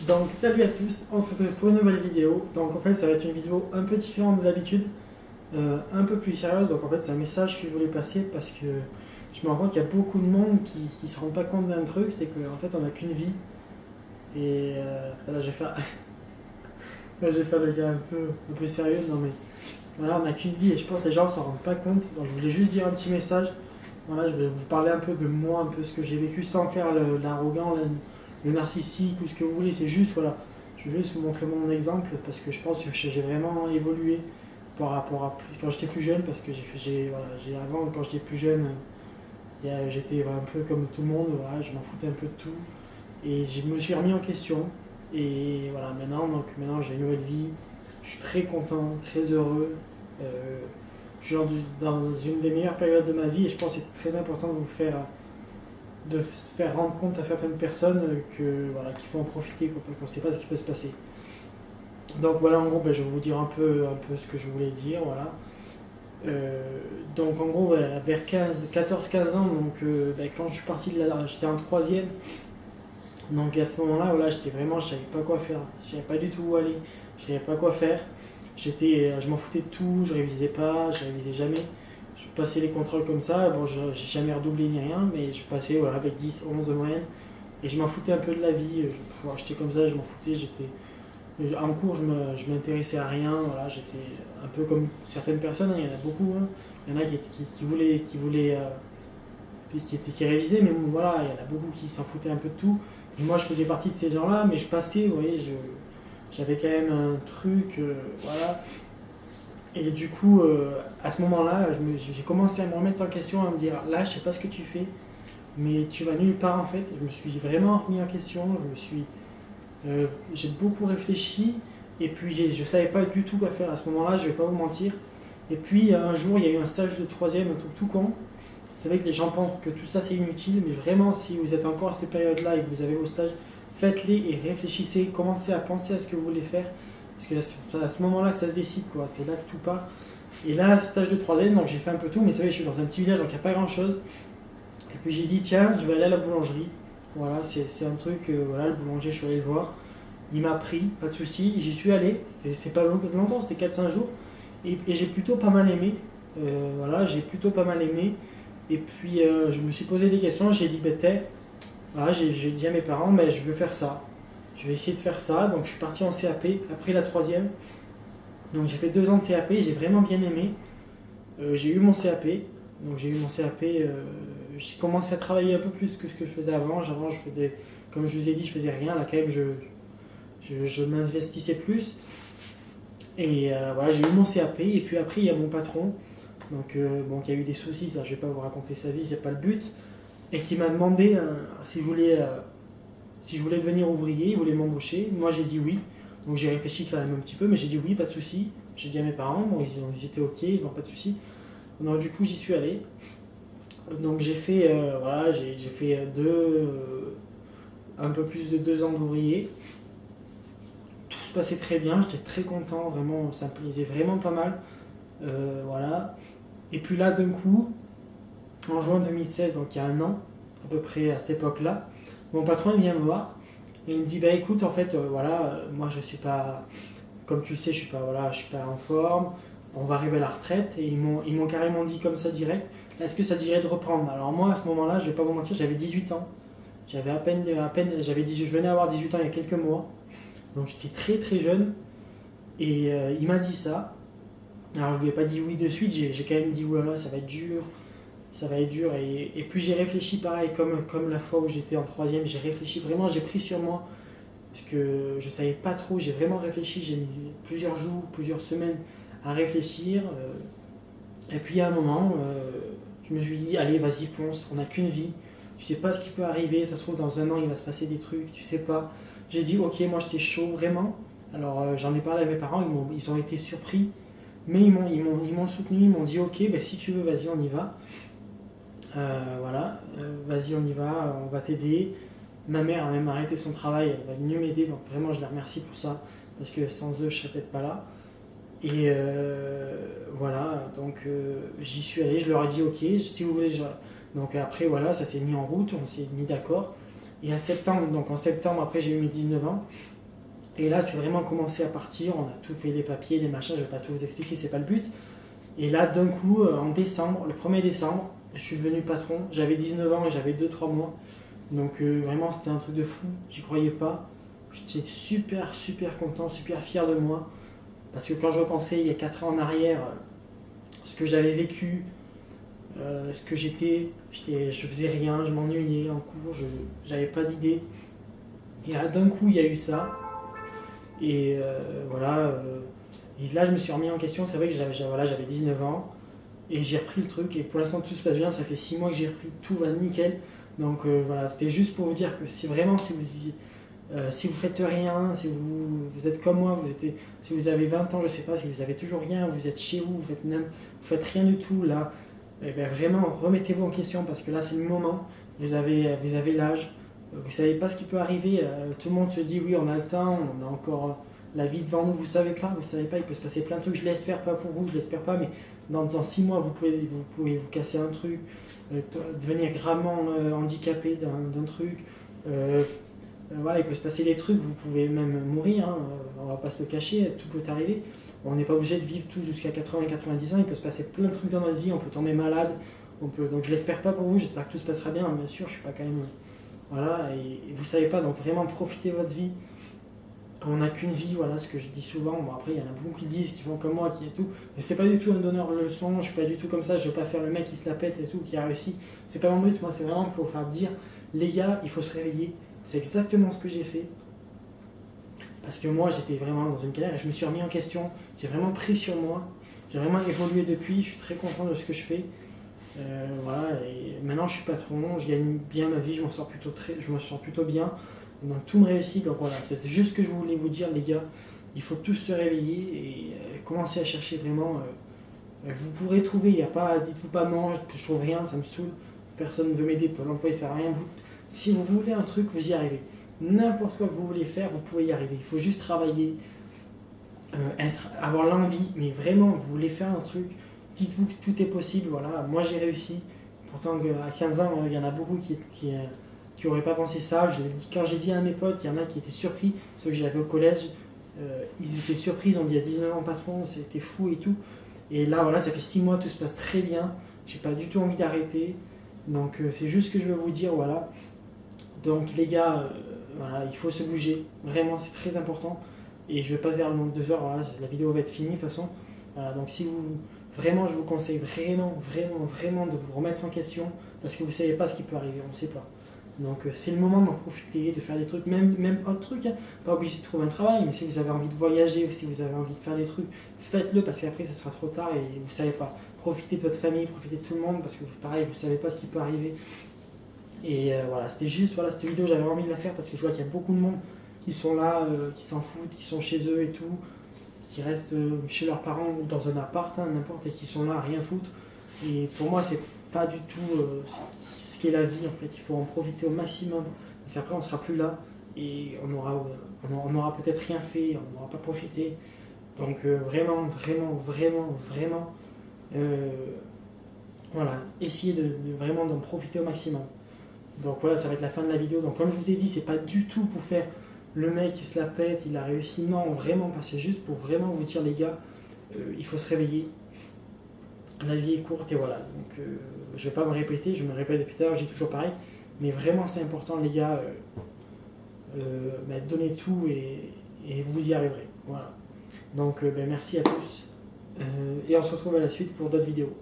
Donc salut à tous, on se retrouve pour une nouvelle vidéo. Donc en fait ça va être une vidéo un peu différente de d'habitude, un peu plus sérieuse. Donc en fait c'est un message que je voulais passer parce que je me rends compte qu'il y a beaucoup de monde qui se rend pas compte d'un truc, c'est qu'en fait on n'a qu'une vie. Et là je vais faire, là, je vais faire le gars un peu sérieux, non mais voilà on n'a qu'une vie et je pense que les gens s'en rendent pas compte. Donc je voulais juste dire un petit message. Voilà, je vais vous parler un peu de moi, un peu ce que j'ai vécu sans faire l'arrogant, le narcissique ou ce que vous voulez. C'est juste, voilà, je veux juste vous montrer mon exemple parce que je pense que j'ai vraiment évolué par rapport à quand j'étais plus jeune. Parce que avant, quand j'étais plus jeune, j'étais un peu comme tout le monde, voilà, je m'en foutais un peu de tout. Et je me suis remis en question. Et voilà, maintenant j'ai une nouvelle vie. Je suis très content, très heureux. Je suis dans une des meilleures périodes de ma vie et je pense que c'est très important de se faire rendre compte à certaines personnes voilà, qu'il faut en profiter, quoi, parce qu'on ne sait pas ce qui peut se passer. Donc voilà, en gros, je vais vous dire un peu ce que je voulais dire. Voilà. Donc en gros, vers 14-15 ans, quand je suis parti de là, j'étais en troisième. Donc à ce moment-là, voilà, je savais pas quoi faire. Je savais pas du tout où aller. Je savais pas quoi faire. Je m'en foutais de tout, je révisais pas, je révisais jamais. Je passais les contrôles comme ça, bon, j'ai jamais redoublé ni rien, mais je passais voilà, avec 10, 11 de moyenne. Et je m'en foutais un peu de la vie, j'étais comme ça, je m'en foutais. En cours, je m'intéressais à rien, voilà, j'étais un peu comme certaines personnes, hein, il y en a beaucoup. Hein. Il y en a qui révisaient, mais bon, voilà, il y en a beaucoup qui s'en foutaient un peu de tout. Et moi, je faisais partie de ces gens-là, mais je passais, vous voyez, j'avais quand même un truc, voilà. Et du coup, à ce moment-là, j'ai commencé à me remettre en question, à me dire, là, je sais pas ce que tu fais, mais tu vas nulle part en fait. Je me suis vraiment remis en question, j'ai beaucoup réfléchi, et puis je savais pas du tout quoi faire à ce moment-là, je vais pas vous mentir. Et puis un jour, il y a eu un stage de troisième, un truc tout con. C'est vrai que les gens pensent que tout ça c'est inutile, mais vraiment, si vous êtes encore à cette période-là et que vous avez vos stages, faites-les et réfléchissez, commencez à penser à ce que vous voulez faire. Parce que c'est à ce moment-là que ça se décide, quoi. C'est là que tout part. Et là, stage de troisième, donc j'ai fait un peu tout, mais c'est vrai, je suis dans un petit village, donc il n'y a pas grand-chose. Et puis j'ai dit, tiens, je vais aller à la boulangerie. Voilà, c'est un truc, voilà, le boulanger, je suis allé le voir. Il m'a pris, pas de souci, j'y suis allé. C'était pas longtemps, c'était 4-5 jours. Et j'ai plutôt pas mal aimé. Voilà, j'ai plutôt pas mal aimé. Et puis je me suis posé des questions, j'ai dit, voilà, j'ai dit à mes parents, je veux faire ça. Je vais essayer de faire ça. Donc je suis parti en CAP après la troisième. Donc j'ai fait 2 ans de CAP, j'ai vraiment bien aimé. J'ai eu mon CAP. Donc j'ai eu mon CAP, j'ai commencé à travailler un peu plus que ce que je faisais avant. Avant, comme je vous ai dit, je faisais rien. Là, quand même, je m'investissais plus. Et voilà, j'ai eu mon CAP. Et puis après, il y a mon patron, donc qui a eu des soucis. Ça, je vais pas vous raconter sa vie, c'est pas le but. Et qui m'a demandé si je voulais devenir ouvrier, il voulait m'embaucher. Moi, j'ai dit oui. Donc j'ai réfléchi quand même un petit peu, mais j'ai dit oui, pas de souci. J'ai dit à mes parents, bon, ils étaient ok, ils n'ont pas de souci. Donc du coup, j'y suis allé. Donc j'ai fait, voilà, j'ai fait un peu plus de 2 ans d'ouvrier. Tout se passait très bien, j'étais très content, vraiment, ça me plaisait vraiment pas mal. Voilà. Et puis là, d'un coup, en juin 2016, donc il y a un an, à peu près à cette époque-là, mon patron il vient me voir et il me dit, bah écoute, en fait, voilà, moi je suis pas, comme tu le sais, je suis pas en forme, on va arriver à la retraite, et ils m'ont carrément dit comme ça direct, est-ce que ça dirait de reprendre? Alors moi, à ce moment-là, je vais pas vous mentir, j'avais 18 ans. J'avais je venais avoir 18 ans il y a quelques mois, donc j'étais très très jeune, et il m'a dit ça. Alors je lui ai pas dit oui de suite, j'ai quand même dit oulala, ça va être dur, ça va être dur. Et puis j'ai réfléchi pareil, comme la fois où j'étais en troisième, j'ai réfléchi vraiment, j'ai pris sur moi, parce que je savais pas trop, j'ai vraiment réfléchi, j'ai mis plusieurs jours, plusieurs semaines à réfléchir. Et puis à un moment, je me suis dit, allez, vas-y, fonce, on n'a qu'une vie, tu sais pas ce qui peut arriver, ça se trouve dans un an il va se passer des trucs, tu sais pas. J'ai dit, ok, moi j'étais chaud, vraiment. Alors j'en ai parlé à mes parents, ils ont été surpris, mais ils m'ont soutenu, ils m'ont dit, ok, si tu veux, vas-y, on y va. Voilà, vas-y, on y va, on va t'aider. Ma mère a même arrêté son travail, elle va mieux m'aider, donc vraiment je la remercie pour ça, parce que sans eux je serais peut-être pas là. Et voilà, donc j'y suis allé, je leur ai dit ok, si vous voulez. Donc après ça s'est mis en route, on s'est mis d'accord. Et en septembre, après j'ai eu mes 19 ans, Et là, c'est vraiment commencé à partir. On a tout fait, les papiers, les machins. Je vais pas tout vous expliquer, c'est pas le but. Et là, d'un coup, en décembre, le 1er décembre, je suis devenu patron. J'avais 19 ans et j'avais 2-3 mois. Donc vraiment, c'était un truc de fou. J'y croyais pas. J'étais super, super content, super fier de moi. Parce que quand je repensais il y a 4 ans en arrière, ce que j'avais vécu, ce que je faisais rien, je m'ennuyais en cours, j'avais pas d'idée. Et là, d'un coup, il y a eu ça. Et voilà. Et là, je me suis remis en question. C'est vrai que j'avais 19 ans. Et j'ai repris le truc. Et pour l'instant, tout se passe bien. Ça fait 6 mois que j'ai repris. Tout va nickel. Donc voilà, c'était juste pour vous dire que si vraiment, si vous faites rien, si vous êtes comme moi, si vous avez 20 ans, je sais pas, si vous avez toujours rien, vous êtes chez vous, vous faites rien du tout, là, eh ben vraiment, remettez-vous en question parce que là, c'est le moment. Vous avez l'âge. Vous savez pas ce qui peut arriver. Tout le monde se dit oui, on a le temps, on a encore la vie devant nous. Vous savez pas, il peut se passer plein de trucs. Je l'espère pas pour vous, je l'espère pas, mais dans 6 mois, vous pouvez vous casser un truc, devenir gravement handicapé d'un truc. Voilà, il peut se passer des trucs, vous pouvez même mourir, hein, on va pas se le cacher, tout peut arriver. On n'est pas obligé de vivre tout jusqu'à 80-90 ans, il peut se passer plein de trucs dans notre vie, on peut tomber malade, donc je l'espère pas pour vous, j'espère que tout se passera bien, bien sûr, je suis pas quand même. Voilà, et vous savez pas, donc vraiment profitez de votre vie. On n'a qu'une vie, voilà ce que je dis souvent. Bon, après, il y en a beaucoup qui disent, qui font comme moi, qui et tout. Mais c'est pas du tout un donneur de leçons, je suis pas du tout comme ça, je vais pas faire le mec qui se la pète et tout, qui a réussi. C'est pas mon but, moi, c'est vraiment pour faire dire, les gars, il faut se réveiller. C'est exactement ce que j'ai fait. Parce que moi, j'étais vraiment dans une galère et je me suis remis en question. J'ai vraiment pris sur moi. J'ai vraiment évolué depuis. Je suis très content de ce que je fais. Voilà, et maintenant je suis patron, je gagne bien ma vie, je m'en sors plutôt bien. Donc tout me réussit. Donc voilà, c'est juste ce que je voulais vous dire, les gars. Il faut tous se réveiller et commencer à chercher vraiment. Vous pourrez trouver, il y a pas, dites-vous pas non, je trouve rien, ça me saoule. Personne ne veut m'aider, pour l'emploi, ça sert à rien. Si vous voulez un truc, vous y arrivez. N'importe quoi que vous voulez faire, vous pouvez y arriver. Il faut juste travailler, avoir l'envie, mais vraiment, vous voulez faire un truc, dites-vous que tout est possible. Voilà, moi j'ai réussi. Pourtant, à 15 ans, il y en a beaucoup qui n'auraient pas pensé ça. Quand j'ai dit à mes potes, il y en a qui étaient surpris, ceux que j'avais au collège, ils étaient surpris, ils ont dit à 19 ans, patron, c'était fou et tout. Et là, voilà, ça fait 6 mois, tout se passe très bien. J'ai pas du tout envie d'arrêter. Donc, c'est juste ce que je veux vous dire, voilà. Donc, les gars, voilà, il faut se bouger. Vraiment, c'est très important. Et je vais pas vers le nombre de 2 heures, voilà, la vidéo va être finie de toute façon. Voilà, donc, vraiment, je vous conseille vraiment, vraiment, vraiment de vous remettre en question parce que vous savez pas ce qui peut arriver, on ne sait pas. Donc c'est le moment d'en profiter, de faire des trucs, même autre truc, hein. Pas obligé de trouver un travail, mais si vous avez envie de voyager ou si vous avez envie de faire des trucs, faites-le parce qu'après ça sera trop tard et vous savez pas. Profitez de votre famille, profitez de tout le monde parce que pareil, vous savez pas ce qui peut arriver. Et voilà, c'était juste, voilà, cette vidéo j'avais envie de la faire parce que je vois qu'il y a beaucoup de monde qui sont là, qui s'en foutent, qui sont chez eux et tout, qui restent chez leurs parents ou dans un appart, hein, n'importe, et qui sont là à rien foutre. Et pour moi, c'est pas du tout ce qu'est la vie en fait. Il faut en profiter au maximum parce qu'après, on sera plus là et on aura peut-être rien fait, on n'aura pas profité. Donc, vraiment, vraiment, vraiment, vraiment, voilà, essayez de vraiment d'en profiter au maximum. Donc, voilà, ça va être la fin de la vidéo. Donc, comme je vous ai dit, c'est pas du tout pour faire le mec qui se la pète, il a réussi. Non, vraiment pas. C'est juste pour vraiment vous dire, les gars, il faut se réveiller. La vie est courte et voilà. Donc, je vais pas me répéter, je me répète depuis tout à l'heure, je dis toujours pareil. Mais vraiment, c'est important, les gars. Donnez tout et vous y arriverez. Voilà. Donc, merci à tous. Et on se retrouve à la suite pour d'autres vidéos.